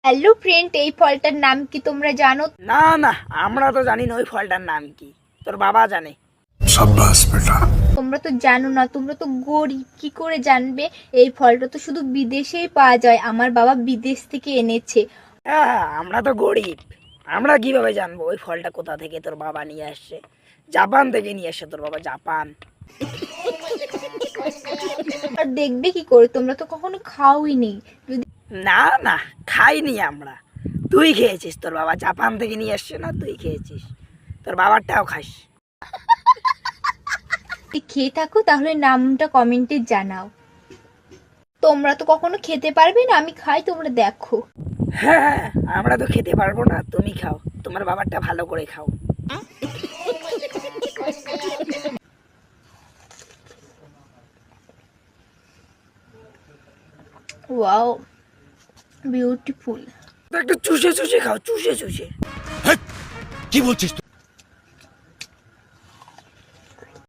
Hello friend, এই ফলটার নাম কি তোমরা জানো? না না, আমরা তো জানি না ওই ফলটার নাম কি, তোর বাবা জানে। शाबाश बेटा। তোমরা তো জানো না, তোমরা তো গরিব, কি করে জানবে? এই ফলটা তো শুধু বিদেশেই পাওয়া যায়, আমার বাবা বিদেশ থেকে এনেছে। হ্যাঁ, আমরা তো গরিব, আমরা কিভাবে জানবো ওই ফলটা কোথা থেকে তোর বাবা নিয়ে আসছে? জাপান থেকে নিয়ে আসছে তোর বাবা, জাপান। আর দেখবে কি করে? তোমরা তো কখনো খাওই নি। যদি না না, খাইনি আমরা। তুই খেয়েছিস, তোর বাবা জাপান থেকে নিয়ে আসছে না, তুই খেয়েছিস, তোর বাবারটাও খাস। খেয়ে থাকো তাহলে নামটা কমেন্টে জানাও। তোমরা তো কখনো খেতে পারবে না, আমি খাই, তোমরা দেখো। হ্যাঁ, আমরা তো খেতে পারবো না, তুমি খাও, তোমার বাবারটা ভালো করে খাও। Wow, beautiful. তো একটু চুষে চুষে খাও, চুষে চুষে। কি বলছিস তুই?